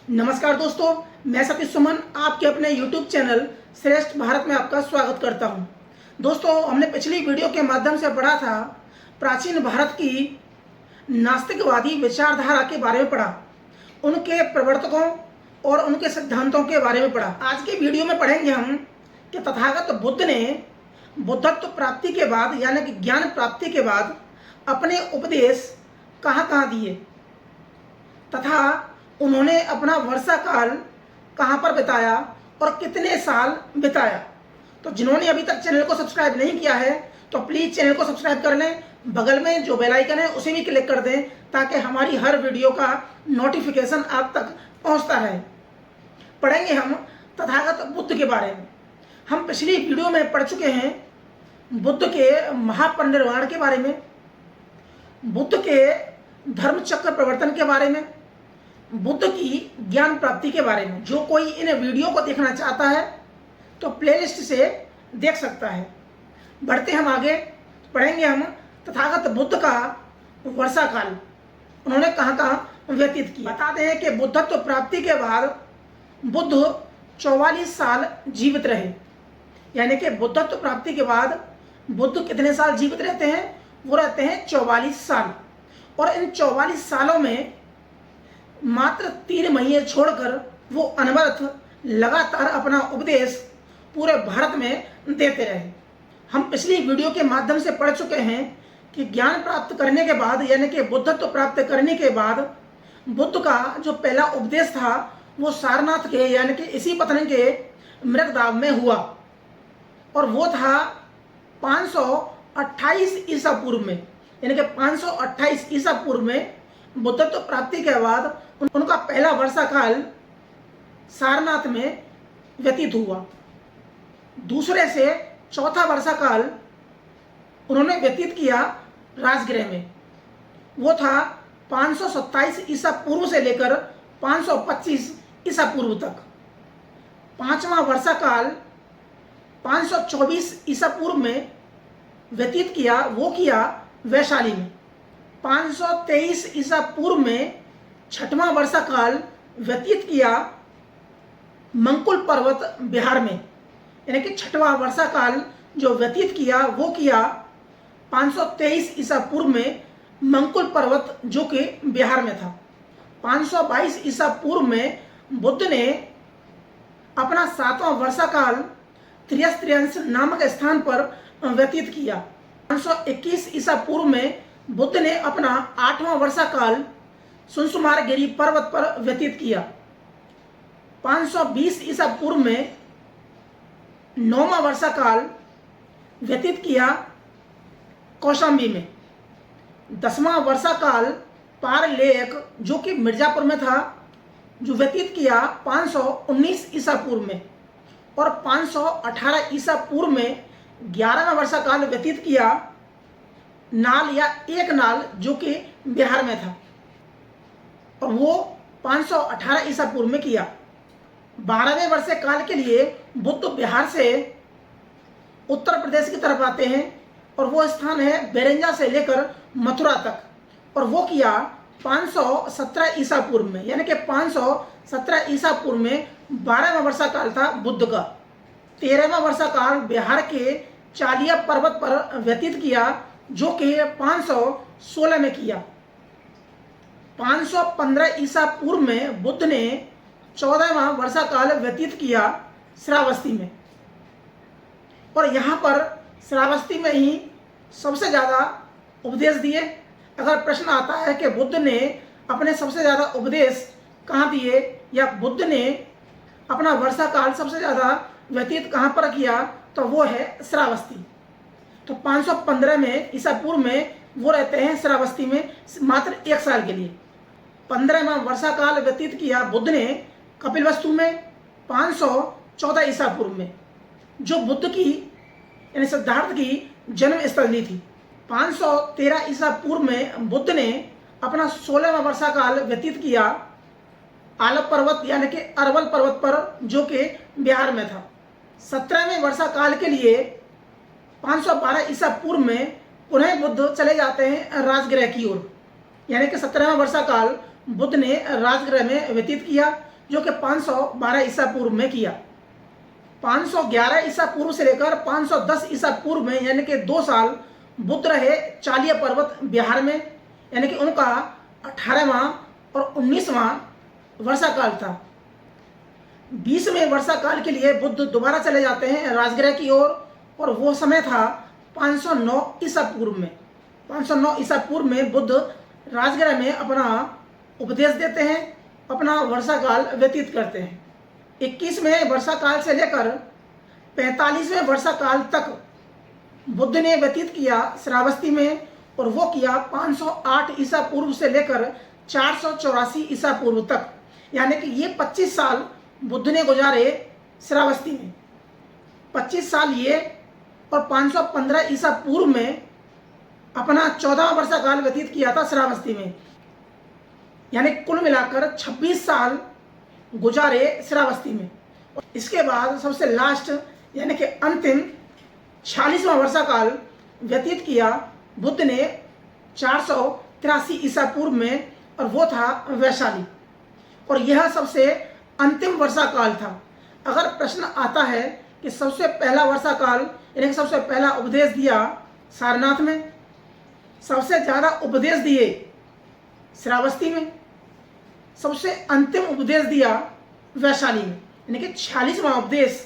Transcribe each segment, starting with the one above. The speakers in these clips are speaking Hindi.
नमस्कार दोस्तों, मैं सतीश सुमन आपके अपने YouTube चैनल श्रेष्ठ भारत में आपका स्वागत करता हूं। दोस्तों, हमने पिछली वीडियो के माध्यम से पढ़ा था प्राचीन भारत की नास्तिकवादी विचारधारा के बारे में पढ़ा, उनके प्रवर्तकों और उनके सिद्धांतों के बारे में पढ़ा। आज के वीडियो में पढ़ेंगे हम कि तथागत बुद्ध ने बुद्धत्व प्राप्ति के बाद यानी कि ज्ञान प्राप्ति के बाद अपने उपदेश कहाँ कहाँ दिए तथा उन्होंने अपना वर्षा काल कहाँ पर बिताया और कितने साल बिताया। तो जिन्होंने अभी तक चैनल को सब्सक्राइब नहीं किया है तो प्लीज़ चैनल को सब्सक्राइब कर लें, बगल में जो बेल आइकन है उसे भी क्लिक कर दें ताकि हमारी हर वीडियो का नोटिफिकेशन आप तक पहुंचता रहे। पढ़ेंगे हम तथागत बुद्ध के बारे में। हम पिछली वीडियो में पढ़ चुके हैं बुद्ध के महापरिनिर्वाण के बारे में, बुद्ध के धर्म चक्र प्रवर्तन के बारे में, बुद्ध की ज्ञान प्राप्ति के बारे में। जो कोई इन वीडियो को देखना चाहता है तो प्लेलिस्ट से देख सकता है। बढ़ते हम आगे, पढ़ेंगे हम तथागत बुद्ध का वर्षा काल, उन्होंने कहाँ कहाँ व्यतीत किया। बता दें कि बुद्धत्व प्राप्ति के बाद बुद्ध 44 साल जीवित रहे। यानी कि बुद्धत्व प्राप्ति के बाद बुद्ध कितने साल जीवित रहते हैं? वो रहते हैं 44 साल। और इन 44 सालों में मात्र 3 महीने छोड़कर वो अनवरत लगातार अपना उपदेश पूरे भारत में देते रहे। हम पिछली वीडियो के माध्यम से पढ़ चुके हैं कि ज्ञान प्राप्त करने के बाद यानी कि बुद्धत्व प्राप्त करने के बाद बुद्ध का जो पहला उपदेश था वो सारनाथ के यानी कि इसी पत्तन के मृगदाव में हुआ और वो था 528 ईसा पूर्व में। यानी कि 528 ईसा पूर्व में बुद्धत्व प्राप्ति के बाद उनका पहला वर्षा काल सारनाथ में व्यतीत हुआ। दूसरे से चौथा वर्षा काल उन्होंने व्यतीत किया राजगृह में, वो था 527 ईसा पूर्व से लेकर 525 ईसा पूर्व तक। पांचवा वर्षा काल 524 ईसा पूर्व में व्यतीत किया, वो किया वैशाली में। 523 ईसा पूर्व में छठवां वर्षा काल व्यतीत किया मंकुल पर्वत बिहार में। यानी कि छठवां वर्षा काल जो व्यतीत किया वो किया 523 ईसा पूर्व में मंकुल पर्वत जो कि बिहार में था। 522 ईसा पूर्व में बुद्ध ने अपना 7वां वर्षा काल त्रियस्त्रियंस नामक स्थान पर व्यतीत किया। 521 ईसा पूर्व में बुद्ध ने अपना 8वां वर्षा काल सुनसुमारगिरी पर्वत पर व्यतीत किया। 520 ईसा पूर्व में 9वां वर्षा काल व्यतीत किया कौशाम्बी में। 10वां वर्षा काल पार लेक जो कि मिर्जापुर में था जो व्यतीत किया 519 ईसा पूर्व में। और 518 ईसा पूर्व में 11वां वर्षा काल व्यतीत किया नाल या एक नाल जो कि बिहार में था और वो 518 ईसा पूर्व में किया। 12वें वर्षा काल के लिए बुद्ध बिहार से उत्तर प्रदेश की तरफ आते हैं और वो स्थान है बेरंजा से लेकर मथुरा तक और वो किया 517 ईसा पूर्व में। यानी कि 517 ईसा पूर्व में 12वां वर्षा काल था बुद्ध का। 13वां वर्षा काल बिहार के चालिया पर्वत पर व्यतीत किया जो कि 516 में किया। 515 ईसा पूर्व में बुद्ध ने 14वां वर्षा काल व्यतीत किया श्रावस्ती में और यहाँ पर श्रावस्ती में ही सबसे ज़्यादा उपदेश दिए। अगर प्रश्न आता है कि बुद्ध ने अपने सबसे ज़्यादा उपदेश कहाँ दिए या बुद्ध ने अपना वर्षा काल सबसे ज़्यादा व्यतीत कहाँ पर किया तो वो है श्रावस्ती। तो 515 में ईसा पूर्व में वो रहते हैं श्रावस्ती में मात्र 1 साल के लिए। 15वां वर्षा काल व्यतीत किया बुद्ध ने कपिलवस्तु में 514 ईसा पूर्व में जो बुद्ध की यानी सिद्धार्थ की जन्म स्थली थी। 513 ईसा पूर्व में बुद्ध ने अपना 16वां वर्षा काल व्यतीत किया आलप पर्वत यानी कि अरवल पर्वत पर जो कि बिहार में था। 17वें वर्षा काल के लिए 512 ईसा पूर्व में पुनः बुद्ध चले जाते हैं राजगृह की ओर। यानी कि 17वां वर्षा काल बुद्ध ने राजगृह में व्यतीत किया जो कि 512 ईसा पूर्व में किया। 511 ईसा पूर्व से लेकर 510 ईसा पूर्व में यानी कि 2 साल बुद्ध रहे चालिया पर्वत बिहार में, यानी कि उनका 18वां और 19वां वर्षा काल था। 20वें वर्षा काल के लिए बुद्ध दोबारा चले जाते हैं राजगृह की ओर, और वो समय था 509 ईसा पूर्व में। 509 ईसा पूर्व में बुद्ध राजगृह में अपना उपदेश देते हैं, अपना वर्षा काल व्यतीत करते हैं। 21वें वर्षा काल से लेकर 45वें वर्षा काल तक बुद्ध ने व्यतीत किया श्रावस्ती में, और वो किया 508 ईसा पूर्व से लेकर 484 ईसा पूर्व तक, यानी कि ये 25 साल बुद्ध ने गुजारे श्रावस्ती में। 25 साल ये और 515 ईसा पूर्व में अपना 14वां वर्षा काल व्यतीत किया था श्रावस्ती में, यानी कुल मिलाकर 26 साल गुजारे श्रावस्ती में। इसके बाद सबसे लास्ट यानी कि अंतिम 46वां वर्षा काल व्यतीत किया बुद्ध ने 483 ईसा पूर्व में, और वो था वैशाली, और यह सबसे अंतिम वर्षा काल था। अगर प्रश्न आता है कि सबसे पहला वर्षा काल यानी कि सबसे पहला उपदेश दिया सारनाथ में, सबसे ज़्यादा उपदेश दिए श्रावस्ती में, सबसे अंतिम उपदेश दिया वैशाली में, यानी कि 46वां उपदेश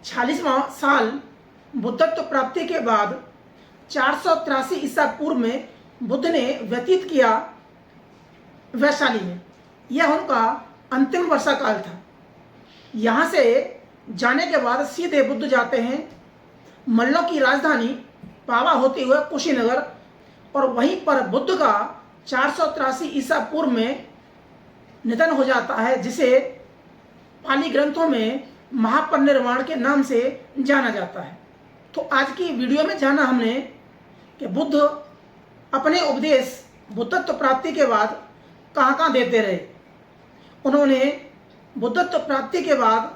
46वां साल बुद्धत्व प्राप्ति के बाद 483 ईसा पूर्व में बुद्ध ने व्यतीत किया वैशाली में। यह उनका अंतिम वर्षा काल था। यहाँ से जाने के बाद सीधे बुद्ध जाते हैं मल्लों की राजधानी पावा होते हुए कुशीनगर, और वहीं पर बुद्ध का 483 ईसा पूर्व में निधन हो जाता है, जिसे पाली ग्रंथों में महापरिनिर्वाण के नाम से जाना जाता है। तो आज की वीडियो में जाना हमने कि बुद्ध अपने उपदेश बुद्धत्व प्राप्ति के बाद कहाँ कहाँ देते रहे। उन्होंने बुद्धत्व प्राप्ति के बाद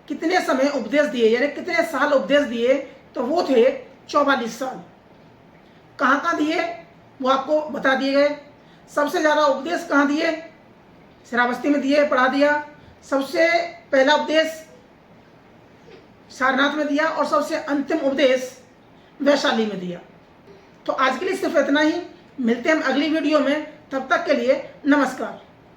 कितने समय उपदेश दिए, यानी कितने साल उपदेश दिए, तो वो थे 44 साल। कहाँ कहाँ दिए वो आपको बता दिए गए। सबसे ज़्यादा उपदेश कहाँ दिए? श्रावस्ती में दिए, पढ़ा दिया। सबसे पहला उपदेश सारनाथ में दिया, और सबसे अंतिम उपदेश वैशाली में दिया। तो आज के लिए सिर्फ इतना ही। मिलते हैं हम अगली वीडियो में, तब तक के लिए नमस्कार।